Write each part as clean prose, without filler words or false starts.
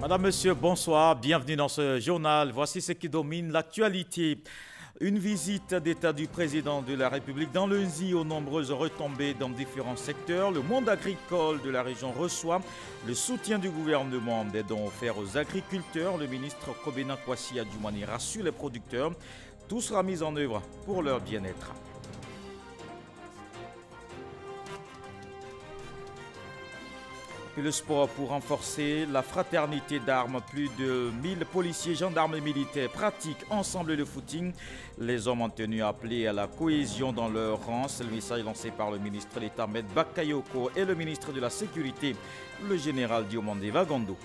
Madame, Monsieur, bonsoir, bienvenue dans ce journal. Voici ce qui domine l'actualité. Une visite d'État du président de la République dans le Nzi aux nombreuses retombées dans différents secteurs. Le monde agricole de la région reçoit le soutien du gouvernement des dons offerts aux agriculteurs. Le ministre Kobena Kwasi Adjoumani rassure les producteurs. Tout sera mis en œuvre pour leur bien-être. Et le sport pour renforcer la fraternité d'armes. Plus de 1000 policiers, gendarmes et militaires pratiquent ensemble le footing. Les hommes ont tenu à appeler à la cohésion dans leur rang. C'est le message lancé par le ministre de l'État, Maître Bakayoko, et le ministre de la Sécurité, le général Diomande Vagondo.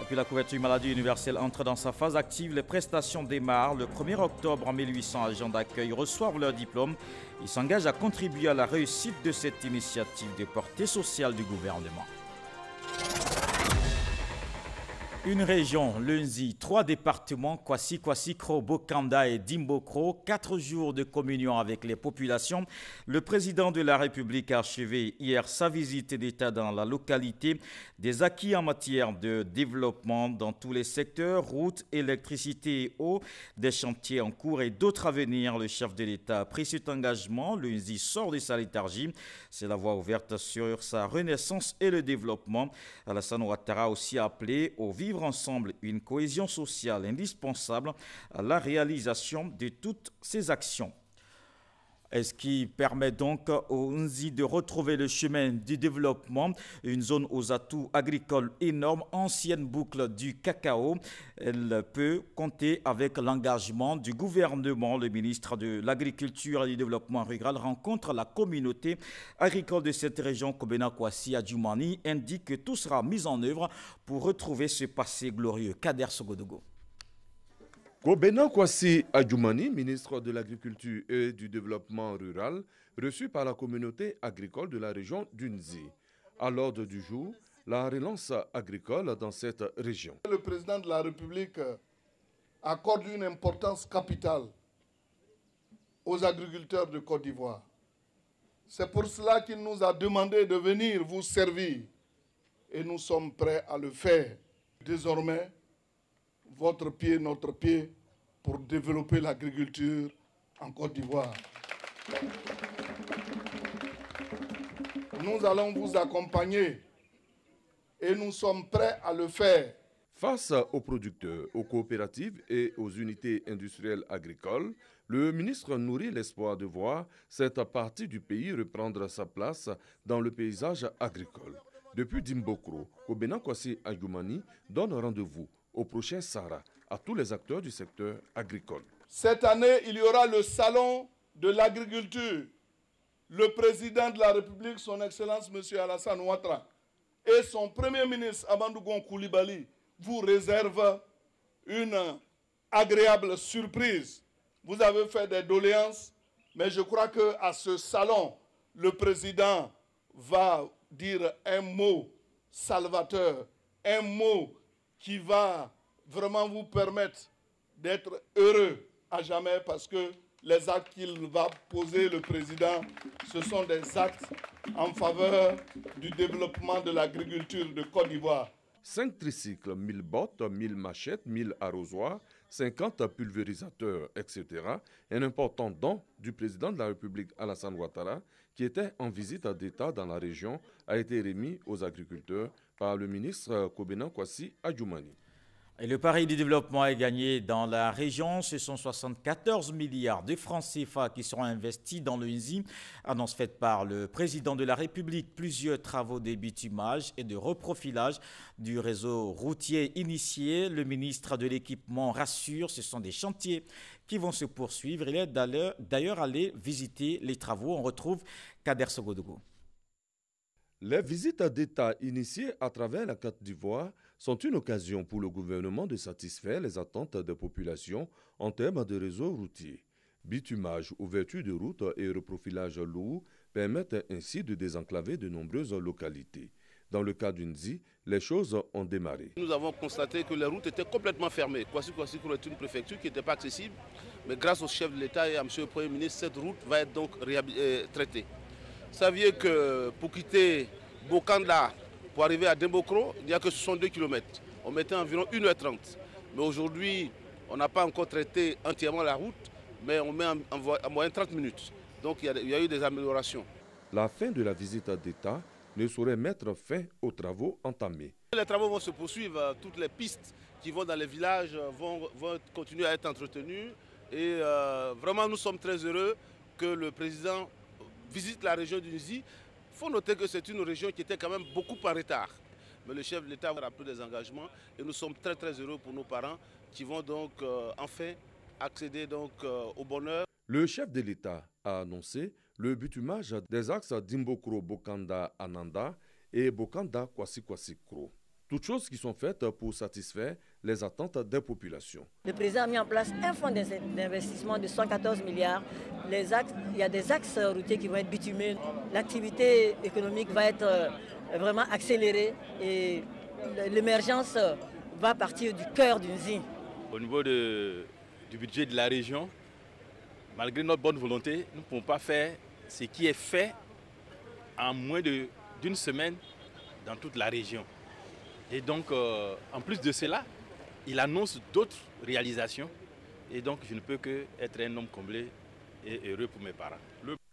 Et puis la couverture maladie universelle entre dans sa phase active. Les prestations démarrent. Le 1er octobre, en 1800 agents d'accueil reçoivent leur diplôme. Ils s'engagent à contribuer à la réussite de cette initiative de portée sociale du gouvernement. Une région, le Nzi, 3 départements, Kwasi, Kro, Bokanda et Dimbokro, 4 jours de communion avec les populations. Le président de la République a achevé hier sa visite d'État dans la localité. Des acquis en matière de développement dans tous les secteurs, routes, électricité et eau, des chantiers en cours et d'autres à venir. Le chef de l'État a pris cet engagement. Le Nzi sort de sa léthargie. C'est la voie ouverte sur sa renaissance et le développement. Alassane Ouattara a aussi appelé au vivre ensemble une cohésion sociale indispensable à la réalisation de toutes ces actions. Ce qui permet donc aux Nzi de retrouver le chemin du développement, une zone aux atouts agricoles énormes, ancienne boucle du cacao. Elle peut compter avec l'engagement du gouvernement. Le ministre de l'Agriculture et du Développement rural rencontre la communauté agricole de cette région, Kobena Kwasi Adjoumani, indique que tout sera mis en œuvre pour retrouver ce passé glorieux. Kader Sogodogo. Kobena Kwasi Adjoumani, ministre de l'Agriculture et du Développement rural, reçu par la communauté agricole de la région du Nzi. À l'ordre du jour, la relance agricole dans cette région. Le président de la République accorde une importance capitale aux agriculteurs de Côte d'Ivoire. C'est pour cela qu'il nous a demandé de venir vous servir et nous sommes prêts à le faire. Désormais, votre pied, notre pied, pour développer l'agriculture en Côte d'Ivoire. Nous allons vous accompagner et nous sommes prêts à le faire. Face aux producteurs, aux coopératives et aux unités industrielles agricoles, le ministre nourrit l'espoir de voir cette partie du pays reprendre sa place dans le paysage agricole. Depuis Dimbokro, Kobena Kwasi Adjoumani donne rendez-vous au prochain Sahara à tous les acteurs du secteur agricole. Cette année, il y aura le salon de l'agriculture. Le président de la République, son Excellence M. Alassane Ouattara, et son Premier ministre Amadougon Koulibaly vous réservent une agréable surprise. Vous avez fait des doléances, mais je crois qu'à ce salon, le président va dire un mot salvateur, un mot qui va vraiment vous permettre d'être heureux à jamais parce que les actes qu'il va poser, le président, ce sont des actes en faveur du développement de l'agriculture de Côte d'Ivoire. 5 tricycles, 1000 bottes, 1000 machettes, 1000 arrosoirs, 50 pulvérisateurs, etc. Un important don du président de la République Alassane Ouattara, qui était en visite d'État dans la région, a été remis aux agriculteurs par le ministre Kobena Kwasi Adjoumani. Et le pari du développement est gagné dans la région. Ce sont 74 milliards de francs CFA qui seront investis dans le Nzi. Annonce faite par le président de la République. Plusieurs travaux de bitumage et de reprofilage du réseau routier initiés. Le ministre de l'Équipement rassure, ce sont des chantiers qui vont se poursuivre. Il est d'ailleurs allé visiter les travaux. On retrouve Kader Sogodogo. Les visites d'État initiées à travers la Côte d'Ivoire sont une occasion pour le gouvernement de satisfaire les attentes des populations en termes de réseaux routiers. Bitumage, ouverture de routes et reprofilage lourd permettent ainsi de désenclaver de nombreuses localités. Dans le cas du Nzi, les choses ont démarré. Nous avons constaté que les routes étaient complètement fermées. Kwasi est une préfecture qui n'était pas accessible, mais grâce au chef de l'État et à M. le Premier ministre, cette route va être donc traitée. Vous saviez que pour quitter Bokanda, pour arriver à Dimbokro, il n'y a que 62 km. On mettait environ 1h30. Mais aujourd'hui, on n'a pas encore traité entièrement la route, mais on met en moyenne 30 minutes. Donc il y a eu des améliorations. La fin de la visite d'État ne saurait mettre fin aux travaux entamés. Les travaux vont se poursuivre, toutes les pistes qui vont dans les villages vont continuer à être entretenues. Et vraiment, nous sommes très heureux que le président visite la région du Nzi. Il faut noter que c'est une région qui était quand même beaucoup en retard. Mais le chef de l'État a pris des engagements et nous sommes très très heureux pour nos parents qui vont donc enfin accéder donc, au bonheur. Le chef de l'État a annoncé le bitumage des axes Dimbokro-Bokanda-Ananda et Bokanda-Kwasi-Kwasi-Kro. Toutes choses qui sont faites pour satisfaire les attentes des populations. Le président a mis en place un fonds d'investissement de 114 milliards. Il y a des axes routiers qui vont être bitumés. L'activité économique va être vraiment accélérée et l'émergence va partir du cœur du Nzi. Au niveau du budget de la région, malgré notre bonne volonté, nous ne pouvons pas faire ce qui est fait en moins d'une semaine dans toute la région. Et donc, en plus de cela, il annonce d'autres réalisations. Et donc, je ne peux qu'être un homme comblé et heureux pour mes parents.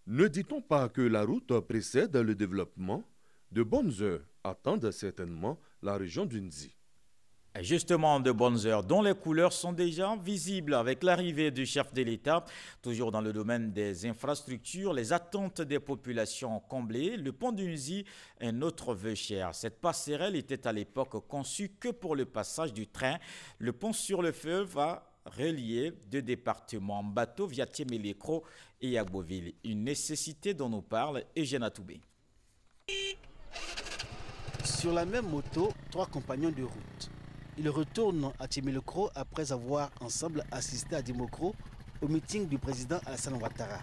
Ne dit-on pas que la route précède le développement? De bonnes heures attendent certainement la région du Nzi. Justement, de bonnes heures dont les couleurs sont déjà visibles avec l'arrivée du chef de l'État. Toujours dans le domaine des infrastructures, les attentes des populations comblées. Le pont du Nzi, un autre vœu cher. Cette passerelle était à l'époque conçue que pour le passage du train. Le pont sur le feu va relier deux départements, Bateau via Tiemelekro et Agboville. Une nécessité dont nous parle Eugène Atoubé. Sur la même moto, 3 compagnons de route. Ils retournent à Tiemelekro après avoir ensemble assisté à Dimbokro au meeting du président Alassane Ouattara.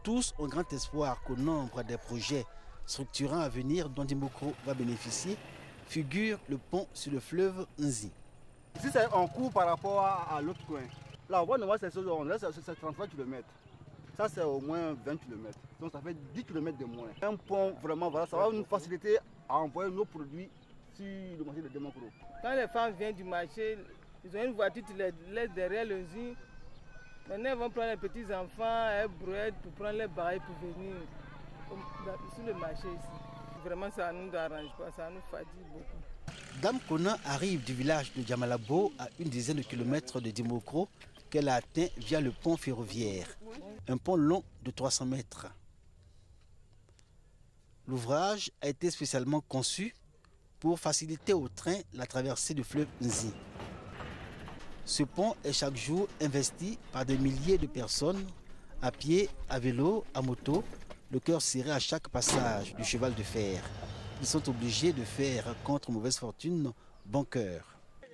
Tous ont grand espoir qu'au nombre des projets structurants à venir dont Dimbokro va bénéficier figure le pont sur le fleuve Nzi. Ici c'est en cours par rapport à l'autre coin. Là on voit c'est 33 km. Ça c'est au moins 20 km. Donc ça fait 10 km de moins. Un pont vraiment, voilà, ça va nous faciliter à envoyer nos produits sur le marché de Dimbokro. Quand les femmes viennent du marché, ils ont une voiture, tu les laisses derrière le Nzi. Maintenant, ils vont prendre les petits enfants, elles brouettent pour prendre les barils pour venir sur le marché ici. Vraiment, ça ne nous arrange pas, ça nous fatigue beaucoup. Dame Kona arrive du village de Djamalabo à une dizaine de kilomètres de Dimbokro qu'elle a atteint via le pont ferroviaire. Un pont long de 300 mètres. L'ouvrage a été spécialement conçu pour faciliter au train la traversée du fleuve Nzi. Ce pont est chaque jour investi par des milliers de personnes, à pied, à vélo, à moto, le cœur serré à chaque passage du cheval de fer. Ils sont obligés de faire, contre mauvaise fortune, bon cœur.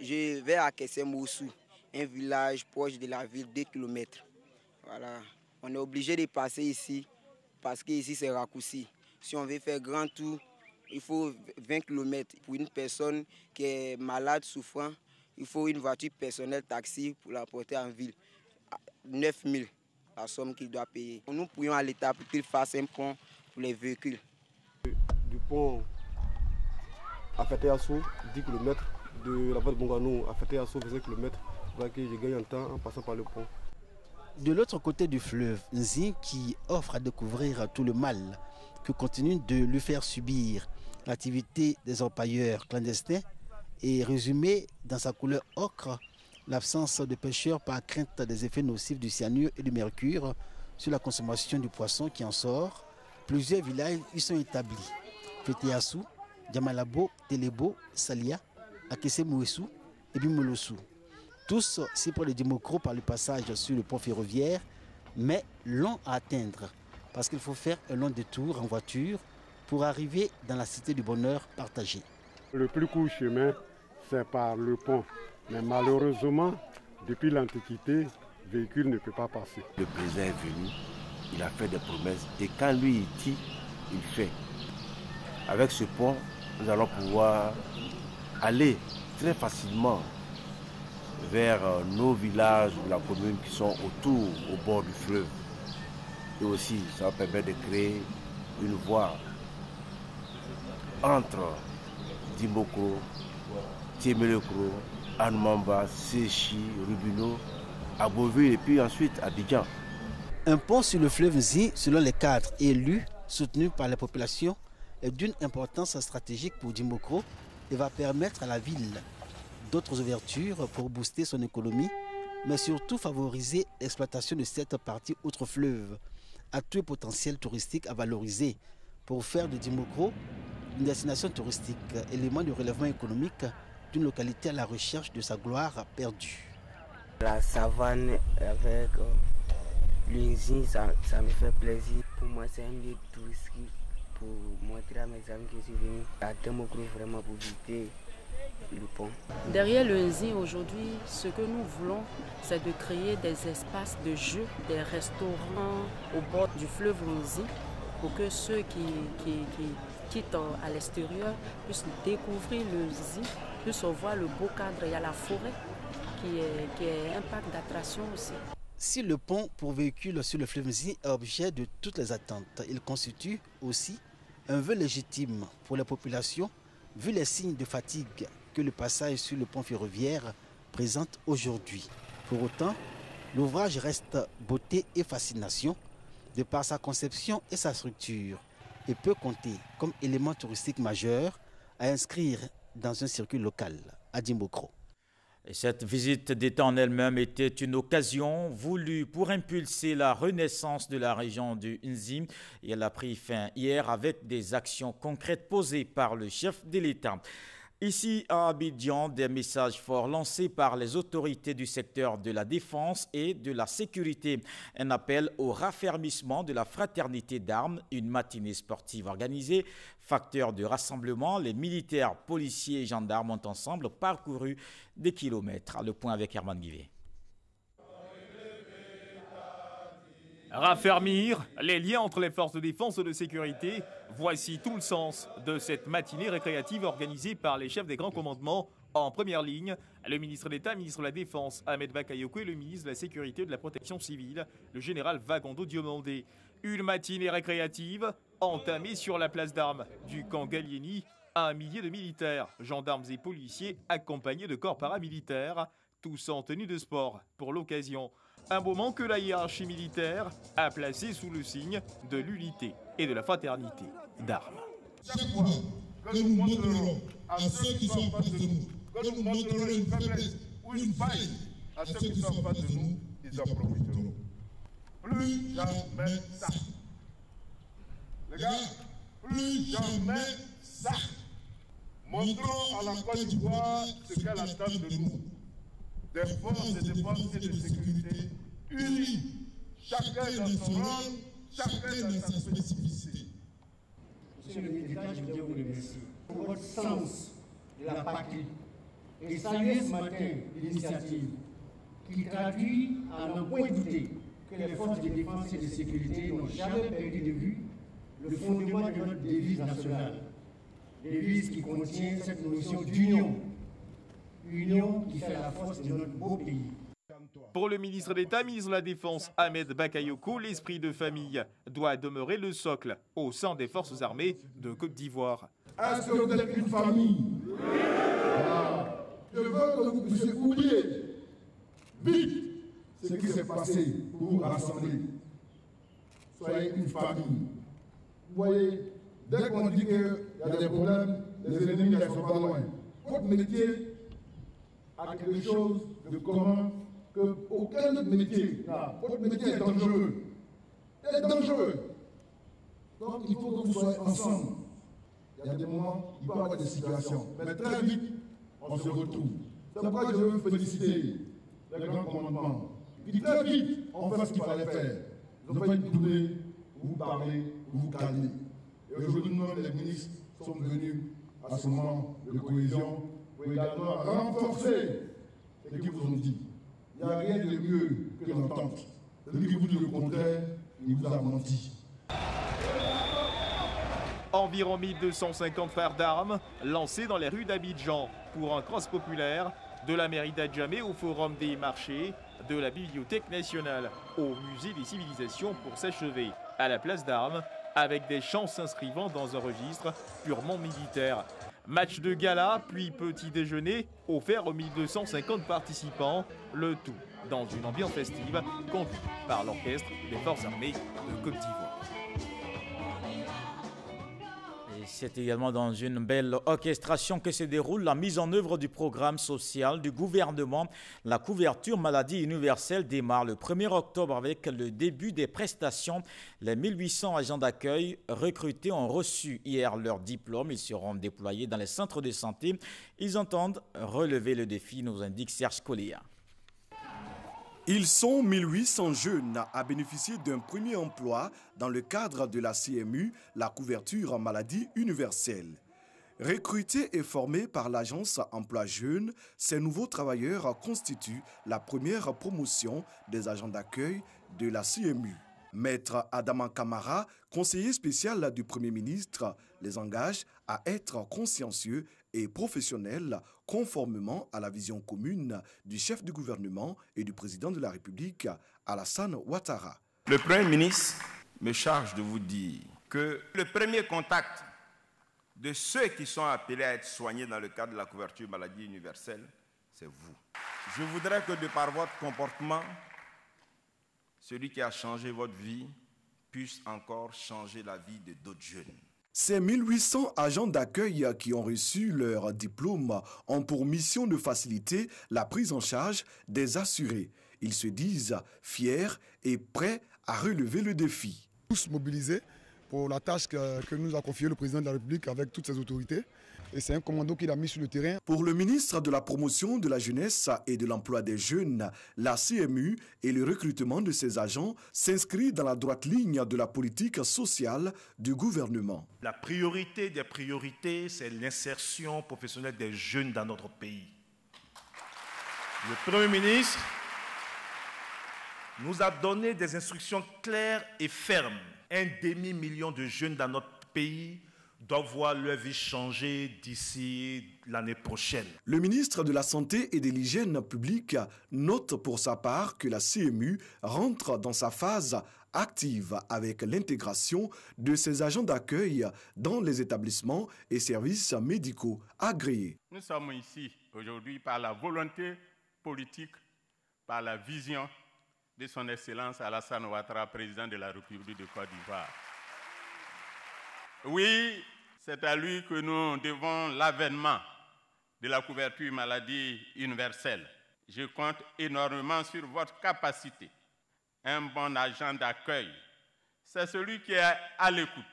Je vais à Kessemoussou, un village proche de la ville, 2 km. Voilà. On est obligé de passer ici, parce qu'ici c'est raccourci. Si on veut faire grand tour, il faut 20 km. Pour une personne qui est malade, souffrant, il faut une voiture personnelle, taxi, pour la porter en ville. 9 000, la somme qu'il doit payer. Nous pourrions à l'État pour qu'il fasse un pont pour les véhicules. Du pont à Feteasso, 10 km. De la voie de Bongano à Feteasso, 25 km. Voilà que je gagne en temps en passant par le pont. De l'autre côté du fleuve, Nzi, qui offre à découvrir tout le mal que continue de lui faire subir l'activité des orpailleurs clandestins, est résumé dans sa couleur ocre l'absence de pêcheurs par crainte des effets nocifs du cyanure et du mercure sur la consommation du poisson qui en sort. Plusieurs villages y sont établis. Feteassou, Djamalabo, Telebo, Salia, Akessemouessou et Bimolossou. Tous si près de Dimbokro par le passage sur le pont ferroviaire, mais long à atteindre parce qu'il faut faire un long détour en voiture pour arriver dans la cité du bonheur partagé. Le plus court chemin, c'est par le pont. Mais malheureusement, depuis l'Antiquité, le véhicule ne peut pas passer. Le président est venu, il a fait des promesses et quand lui il dit, il fait. Avec ce pont, nous allons pouvoir aller très facilement vers nos villages de la commune qui sont autour, au bord du fleuve. Et aussi, ça va permettre de créer une voie entre Dimbokro, Tiemelekro, Anoumamba, Séchi, Rubino, Aboville et puis ensuite Abidjan. Un pont sur le fleuve Nzi, selon les cadres élus, soutenus par la population, est d'une importance stratégique pour Dimbokro et va permettre à la ville d'autres ouvertures pour booster son économie, mais surtout favoriser l'exploitation de cette partie outre-fleuve, à tout le potentiel touristique à valoriser pour faire de Dimbokro une destination touristique, élément de relèvement économique d'une localité à la recherche de sa gloire perdue. La savane avec l'Unzi, ça me fait plaisir. Pour moi, c'est un lieu touristique pour montrer à mes amis que je suis venu à Dimbokro vraiment pour visiter le pont. Derrière le Nzi aujourd'hui, ce que nous voulons, c'est de créer des espaces de jeux, des restaurants au bord du fleuve Nzi pour que ceux qui quittent à l'extérieur puissent découvrir le Nzi, puissent voir le beau cadre. Il y a la forêt qui est un parc d'attraction aussi. Si le pont pour véhicules sur le fleuve Nzi est objet de toutes les attentes, il constitue aussi un vœu légitime pour la population vu les signes de fatigue que le passage sur le pont ferroviaire présente aujourd'hui. Pour autant, l'ouvrage reste beauté et fascination de par sa conception et sa structure et peut compter comme élément touristique majeur à inscrire dans un circuit local à Dimbokro. Et cette visite d'État en elle-même était une occasion voulue pour impulser la renaissance de la région du Nzi. Et elle a pris fin hier avec des actions concrètes posées par le chef de l'État. Ici à Abidjan, des messages forts lancés par les autorités du secteur de la défense et de la sécurité. Un appel au raffermissement de la fraternité d'armes, une matinée sportive organisée. Facteur de rassemblement, les militaires, policiers et gendarmes ont ensemble parcouru des kilomètres. Le point avec Herman Guivet. Raffermir les liens entre les forces de défense et de sécurité, voici tout le sens de cette matinée récréative organisée par les chefs des grands commandements. En première ligne, le ministre d'État, ministre de la Défense, Ahmed Bakayoko, et le ministre de la Sécurité et de la Protection civile, le général Vagondo Diomandé. Une matinée récréative entamée sur la place d'armes du camp Gallieni. Un millier de militaires, gendarmes et policiers accompagnés de corps paramilitaires, tous en tenue de sport pour l'occasion. Un moment que la hiérarchie militaire a placé sous le signe de l'unité et de la fraternité d'armes. Chaque fois que nous montrerons à ceux qui sont en face de nous, que nous montrerons une faiblesse ou une faille à ceux qui sont en face de nous, ils en profiteront. Plus jamais ça. Les gars, plus jamais ça. Montrons à la Côte d'Ivoire ce qu'elle attend de nous. Des forces de défense et de sécurité unies, chacun dans son rôle, chacun dans sa spécificité. Monsieur le ministre d'État, je voudrais vous remercier pour votre sens de la patrie et saluer ce matin l'initiative qui traduit à n'en point douter que les forces de défense et de sécurité n'ont jamais perdu de vue le fondement de notre devise nationale, devise qui contient cette notion d'union. Union qui fait la force de notre beau pays. Pour le ministre d'État, ministre de la Défense, Ahmed Bakayoko, l'esprit de famille doit demeurer le socle au sein des forces armées de Côte d'Ivoire. Est-ce que vous êtes une famille? Je veux que vous puissiez oublier vite ce qui s'est passé pour vous rassembler. Soyez une famille. Vous voyez, dès qu'on dit qu'il y a des problèmes, les ennemis ne sont pas loin. Votre métier a quelque chose de commun que aucun autre métier n'a. Votre métier est dangereux. Il est dangereux. Donc il faut que vous soyez ensemble. Il y a des moments, il peut y avoir des situations. Mais très vite, on se retrouve. C'est pourquoi je veux vous féliciter, les grands commandements. Puis très vite, on fait ce qu'il fallait faire. Vous n'avez pas une tournée où vous parlez, où vous calmez. Et aujourd'hui, nous, les ministres, sommes venus à ce moment de cohésion pour également renforcer ce qu'ils vous ont dit. Il n'y a rien de mieux que l'entente. Celui qui vous dit le contraire, il vous a menti. Environ 1250 frères d'armes lancés dans les rues d'Abidjan pour un cross populaire de la mairie d'Adjamé au Forum des marchés, de la Bibliothèque nationale au Musée des civilisations pour s'achever à la place d'armes avec des chants s'inscrivant dans un registre purement militaire. Match de gala, puis petit déjeuner offert aux 1250 participants, le tout dans une ambiance festive conduite par l'orchestre des Forces armées de Côte d'Ivoire. C'est également dans une belle orchestration que se déroule la mise en œuvre du programme social du gouvernement. La couverture maladie universelle démarre le 1er octobre avec le début des prestations. Les 1800 agents d'accueil recrutés ont reçu hier leur diplôme. Ils seront déployés dans les centres de santé. Ils entendent relever le défi, nous indique Serge Collia. Ils sont 1800 jeunes à bénéficier d'un premier emploi dans le cadre de la CMU, la couverture maladie universelle. Recrutés et formés par l'agence Emploi Jeunes, ces nouveaux travailleurs constituent la première promotion des agents d'accueil de la CMU. Maître Adama Kamara, conseiller spécial du Premier ministre, les engage à être consciencieux et professionnels conformément à la vision commune du chef du gouvernement et du président de la République, Alassane Ouattara. Le Premier ministre me charge de vous dire que le premier contact de ceux qui sont appelés à être soignés dans le cadre de la couverture maladie universelle, c'est vous. Je voudrais que de par votre comportement, celui qui a changé votre vie puisse encore changer la vie de d'autres jeunes. Ces 1800 agents d'accueil qui ont reçu leur diplôme ont pour mission de faciliter la prise en charge des assurés. Ils se disent fiers et prêts à relever le défi. Tous mobilisés pour la tâche que nous a confiée le président de la République avec toutes ses autorités. Et c'est un commando qu'il a mis sur le terrain. Pour le ministre de la Promotion de la Jeunesse et de l'Emploi des Jeunes, la CMU et le recrutement de ses agents s'inscrit dans la droite ligne de la politique sociale du gouvernement. La priorité des priorités, c'est l'insertion professionnelle des jeunes dans notre pays. Le Premier ministre nous a donné des instructions claires et fermes. 1,5 million de jeunes dans notre pays doivent voir leur vie changer d'ici l'année prochaine. Le ministre de la Santé et de l'Hygiène publique note pour sa part que la CMU rentre dans sa phase active avec l'intégration de ses agents d'accueil dans les établissements et services médicaux agréés. Nous sommes ici aujourd'hui par la volonté politique, par la vision de son Excellence Alassane Ouattara, président de la République de Côte d'Ivoire. Oui, c'est à lui que nous devons l'avènement de la couverture maladie universelle. Je compte énormément sur votre capacité. Un bon agent d'accueil, c'est celui qui est à l'écoute.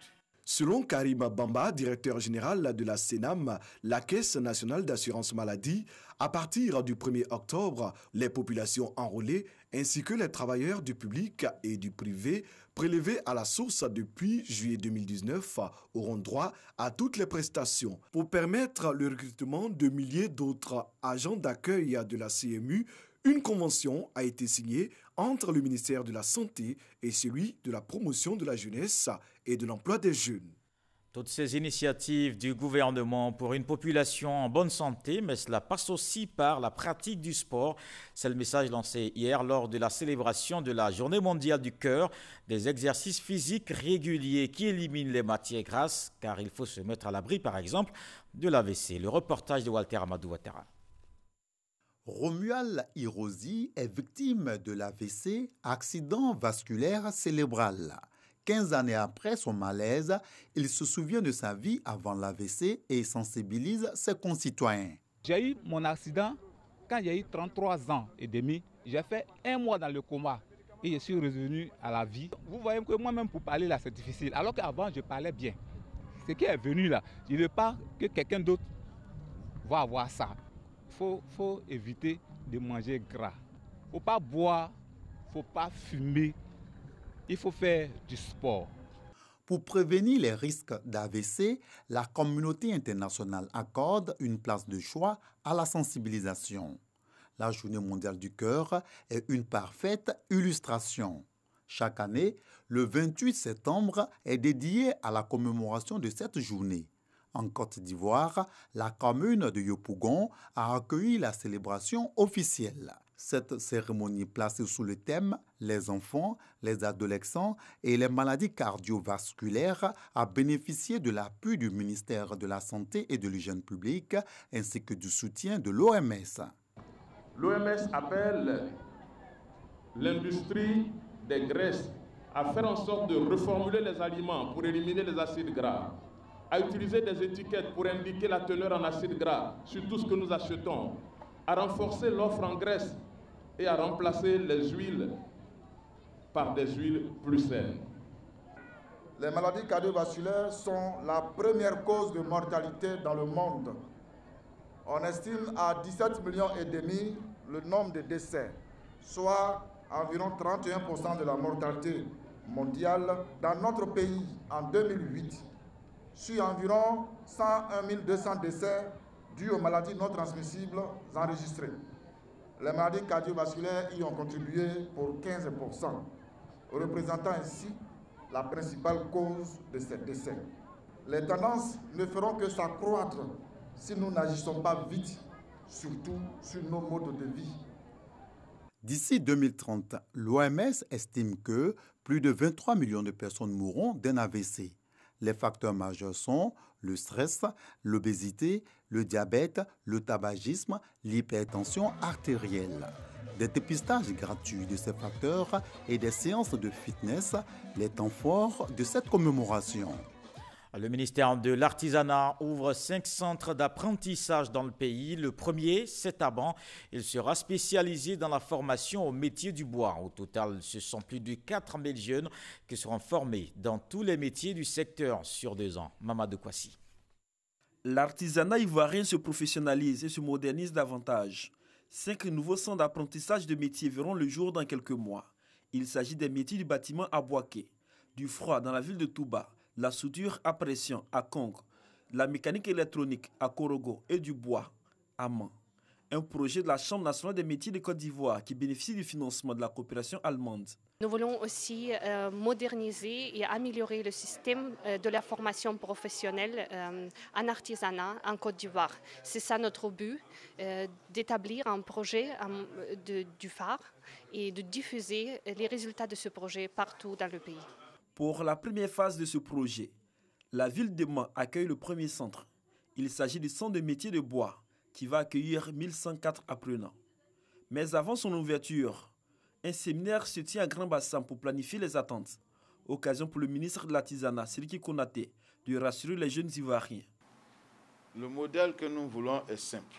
Selon Karim Bamba, directeur général de la CENAM, la Caisse nationale d'assurance maladie, à partir du 1er octobre, les populations enrôlées ainsi que les travailleurs du public et du privé prélevés à la source depuis juillet 2019 auront droit à toutes les prestations. Pour permettre le recrutement de milliers d'autres agents d'accueil de la CMU, une convention a été signée entre le ministère de la Santé et celui de la Promotion de la Jeunesse et de l'Emploi des Jeunes. Toutes ces initiatives du gouvernement pour une population en bonne santé, mais cela passe aussi par la pratique du sport. C'est le message lancé hier lors de la célébration de la Journée mondiale du cœur, des exercices physiques réguliers qui éliminent les matières grasses, car il faut se mettre à l'abri, par exemple, de l'AVC. Le reportage de Walter Amadou Ouattara. Romuald Irosi est victime de l'AVC, accident vasculaire cérébral. 15 années après son malaise, il se souvient de sa vie avant l'AVC et sensibilise ses concitoyens. J'ai eu mon accident quand j'ai eu 33 ans et demi. J'ai fait 1 mois dans le coma et je suis revenu à la vie. Vous voyez que moi-même pour parler là c'est difficile, alors qu'avant je parlais bien. Ce qui est venu là, je ne veux pas que quelqu'un d'autre va avoir ça. Il faut éviter de manger gras. Il ne faut pas boire, il ne faut pas fumer. Il faut faire du sport. Pour prévenir les risques d'AVC, la communauté internationale accorde une place de choix à la sensibilisation. La Journée mondiale du cœur est une parfaite illustration. Chaque année, le 28 septembre est dédié à la commémoration de cette journée. En Côte d'Ivoire, la commune de Yopougon a accueilli la célébration officielle. Cette cérémonie placée sous le thème « Les enfants, les adolescents et les maladies cardiovasculaires » a bénéficié de l'appui du ministère de la Santé et de l'Hygiène publique ainsi que du soutien de l'OMS. L'OMS appelle l'industrie des graisses à faire en sorte de reformuler les aliments pour éliminer les acides gras, à utiliser des étiquettes pour indiquer la teneur en acides gras sur tout ce que nous achetons, à renforcer l'offre en graisse et à remplacer les huiles par des huiles plus saines. Les maladies cardiovasculaires sont la première cause de mortalité dans le monde. On estime à 17,5 millions le nombre de décès, soit environ 31% de la mortalité mondiale dans notre pays en 2008, sur environ 101 200 décès dus aux maladies non transmissibles enregistrées. Les maladies cardiovasculaires y ont contribué pour 15%, représentant ainsi la principale cause de ces décès. Les tendances ne feront que s'accroître si nous n'agissons pas vite, surtout sur nos modes de vie. D'ici 2030, l'OMS estime que plus de 23 millions de personnes mourront d'un AVC. Les facteurs majeurs sont le stress, l'obésité, le diabète, le tabagisme, l'hypertension artérielle. Des dépistages gratuits de ces facteurs et des séances de fitness, les temps forts de cette commémoration. Le ministère de l'Artisanat ouvre 5 centres d'apprentissage dans le pays. Le premier, c'est à Ban. Il sera spécialisé dans la formation au métier du bois. Au total, ce sont plus de 4 000 jeunes qui seront formés dans tous les métiers du secteur sur 2 ans. Mamadou Kwasi. L'artisanat ivoirien se professionnalise et se modernise davantage. 5 nouveaux centres d'apprentissage de métiers verront le jour dans quelques mois. Il s'agit des métiers du bâtiment à Boaké, du froid dans la ville de Touba, la soudure à pression à Kong, la mécanique électronique à Korogo et du bois à Man. Un projet de la Chambre nationale des métiers de Côte d'Ivoire qui bénéficie du financement de la coopération allemande. Nous voulons aussi moderniser et améliorer le système de la formation professionnelle en artisanat en Côte d'Ivoire. C'est ça notre but, d'établir un projet du phare et de diffuser les résultats de ce projet partout dans le pays. Pour la première phase de ce projet, la ville de Man accueille le premier centre. Il s'agit du centre de métier de bois qui va accueillir 1104 apprenants. Mais avant son ouverture, un séminaire se tient à Grand Bassam pour planifier les attentes. Occasion pour le ministre de l'Artisanat, Siriki Konaté, de rassurer les jeunes Ivoiriens. Le modèle que nous voulons est simple.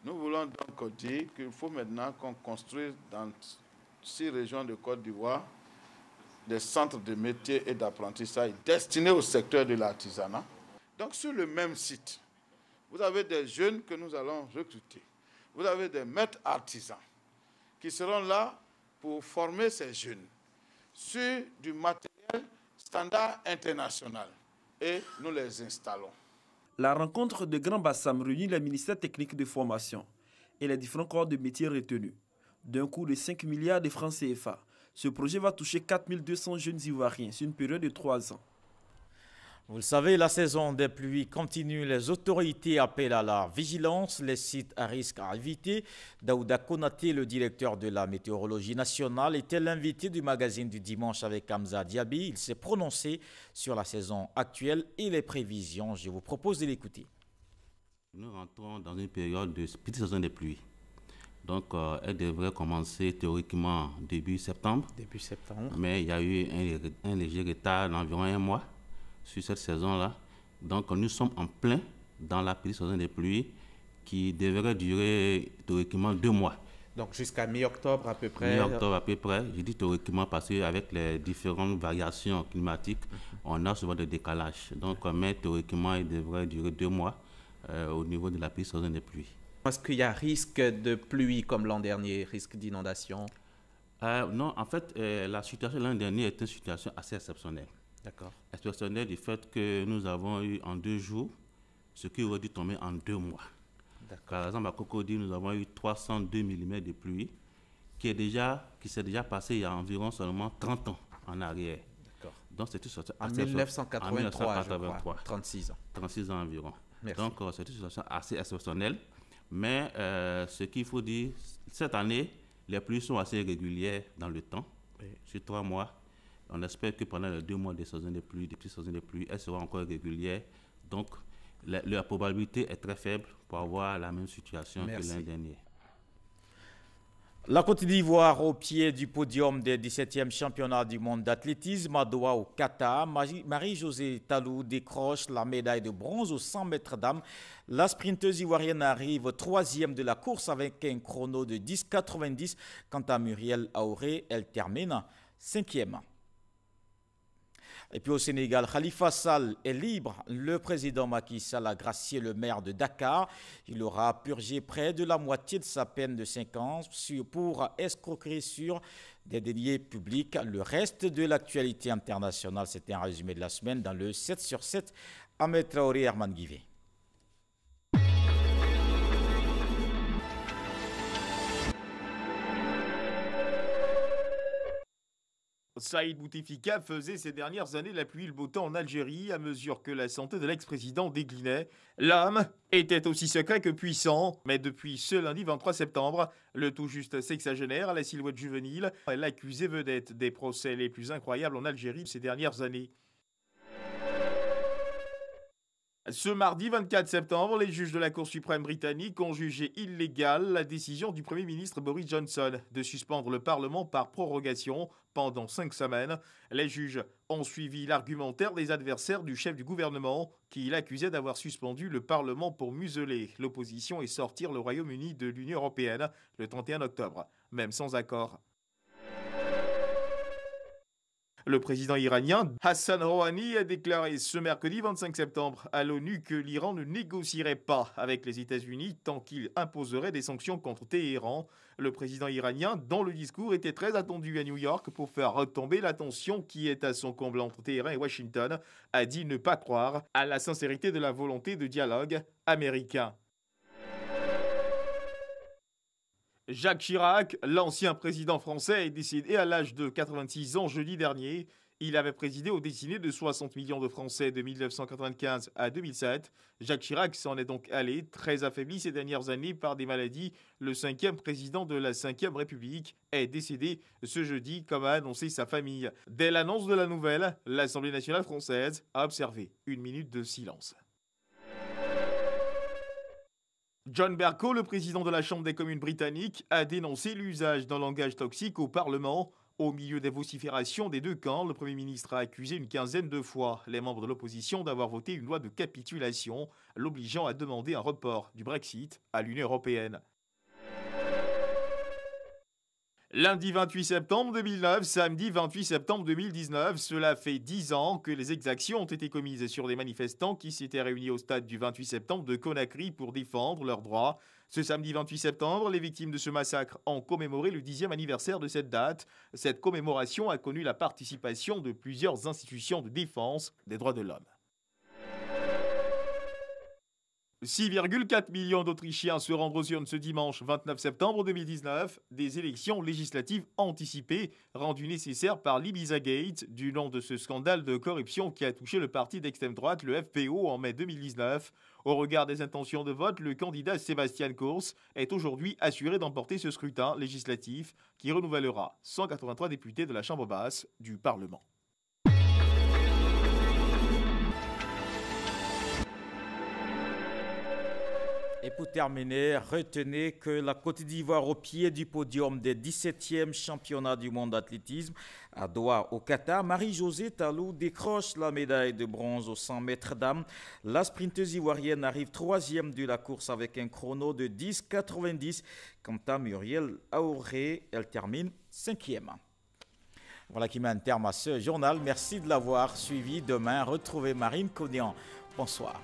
Nous voulons donc dire qu'il faut maintenant qu'on construise dans 6 régions de Côte d'Ivoire des centres de métiers et d'apprentissage destinés au secteur de l'artisanat. Donc sur le même site, vous avez des jeunes que nous allons recruter. Vous avez des maîtres artisans qui seront là pour former ces jeunes sur du matériel standard international et nous les installons. La rencontre de Grand Bassam réunit les ministères techniques de formation et les différents corps de métiers retenus. D'un coût de 5 milliards de francs CFA, ce projet va toucher 4200 jeunes Ivoiriens sur une période de 3 ans. Vous le savez, la saison des pluies continue. Les autorités appellent à la vigilance. Les sites à risque à éviter. Daouda Konaté, le directeur de la météorologie nationale, était l'invité du magazine du dimanche avec Hamza Diaby. Il s'est prononcé sur la saison actuelle et les prévisions. Je vous propose de l'écouter. Nous rentrons dans une période de petite saison des pluies. Donc, elle devrait commencer théoriquement début septembre. Début septembre. Mais il y a eu un léger retard d'environ 1 mois sur cette saison-là. Donc, nous sommes en plein dans la petite saison des pluies qui devrait durer théoriquement 2 mois. Donc, jusqu'à mi-octobre à peu près. Mi-octobre à peu près. Je dis théoriquement parce qu'avec les différentes variations climatiques, on a souvent des décalages. Donc, mais théoriquement, il devrait durer 2 mois au niveau de la petite saison des pluies. Est-ce qu'il y a risque de pluie comme l'an dernier, risque d'inondation? Non, en fait, la situation l'an dernier est une situation assez exceptionnelle. D'accord. Exceptionnelle du fait que nous avons eu en 2 jours ce qui aurait dû tomber en 2 mois. Par exemple, à Cocody, nous avons eu 302 mm de pluie qui s'est déjà passé il y a environ seulement 30 ans en arrière. Donc c'est une situation en assez 1983, je crois, 36 ans. 36 ans environ. Merci. Donc c'est une situation assez exceptionnelle. Mais ce qu'il faut dire, cette année, les pluies sont assez régulières dans le temps. Sur 3 mois, on espère que pendant les 2 mois des saisons des pluies, des petites saisons des pluies, elles seront encore régulières. Donc la probabilité est très faible pour avoir la même situation que l'an dernier. La Côte d'Ivoire au pied du podium des 17e championnats du monde d'athlétisme à Doha au Qatar. Marie-Josée Talou décroche la médaille de bronze aux 100 mètres dames. La sprinteuse ivoirienne arrive 3e de la course avec un chrono de 10,90. Quant à Muriel Auré, elle termine 5e. Et puis au Sénégal, Khalifa Sall est libre. Le président Macky Sall a gracié le maire de Dakar. Il aura purgé près de la moitié de sa peine de 5 ans pour escroquerie sur des deniers publics. Le reste de l'actualité internationale, c'était un résumé de la semaine dans le 7 sur 7. Ahmed Traoré, Herman Guivet. Saïd Bouteflika faisait ces dernières années la pluie et le beau temps en Algérie à mesure que la santé de l'ex-président déclinait. L'homme était aussi secret que puissant, mais depuis ce lundi 23 septembre, le tout juste sexagénaire à la silhouette juvénile est l'accusé vedette des procès les plus incroyables en Algérie ces dernières années. Ce mardi 24 septembre, les juges de la Cour suprême britannique ont jugé illégale la décision du Premier ministre Boris Johnson de suspendre le Parlement par prorogation pendant 5 semaines. Les juges ont suivi l'argumentaire des adversaires du chef du gouvernement qui l'accusait d'avoir suspendu le Parlement pour museler l'opposition et sortir le Royaume-Uni de l'Union européenne le 31 octobre, même sans accord. Le président iranien Hassan Rouhani a déclaré ce mercredi 25 septembre à l'ONU que l'Iran ne négocierait pas avec les États-Unis tant qu'il imposerait des sanctions contre Téhéran. Le président iranien, dont le discours était très attendu à New York pour faire retomber la tension qui est à son comble entre Téhéran et Washington, a dit ne pas croire à la sincérité de la volonté de dialogue américain. Jacques Chirac, l'ancien président français, est décédé à l'âge de 86 ans jeudi dernier. Il avait présidé aux destinées de 60 millions de Français de 1995 à 2007. Jacques Chirac s'en est donc allé, très affaibli ces dernières années par des maladies. Le 5e président de la 5e République est décédé ce jeudi, comme a annoncé sa famille. Dès l'annonce de la nouvelle, l'Assemblée nationale française a observé 1 minute de silence. John Bercow, le président de la Chambre des communes britannique, a dénoncé l'usage d'un langage toxique au Parlement. Au milieu des vociférations des deux camps, le Premier ministre a accusé une quinzaine de fois les membres de l'opposition d'avoir voté une loi de capitulation, l'obligeant à demander un report du Brexit à l'Union européenne. Lundi 28 septembre 2009, samedi 28 septembre 2019, cela fait 10 ans que les exactions ont été commises sur des manifestants qui s'étaient réunis au stade du 28 septembre de Conakry pour défendre leurs droits. Ce samedi 28 septembre, les victimes de ce massacre ont commémoré le 10e anniversaire de cette date. Cette commémoration a connu la participation de plusieurs institutions de défense des droits de l'homme. 6,4 millions d'Autrichiens se rendront sur ce dimanche 29 septembre 2019, des élections législatives anticipées rendues nécessaires par l'Ibizagate, du nom de ce scandale de corruption qui a touché le parti d'extrême droite, le FPO, en mai 2019. Au regard des intentions de vote, le candidat Sebastian Kurz est aujourd'hui assuré d'emporter ce scrutin législatif qui renouvellera 183 députés de la Chambre basse du Parlement. Et pour terminer, retenez que la Côte d'Ivoire au pied du podium des 17e championnats du monde d'athlétisme à Doha au Qatar. Marie-Josée Talou décroche la médaille de bronze aux 100 mètres dames. La sprinteuse ivoirienne arrive 3e de la course avec un chrono de 10,90. Quant à Muriel Auré, elle termine 5e. Voilà qui met un terme à ce journal. Merci de l'avoir suivi. Demain, retrouvez Marine Cognan. Bonsoir.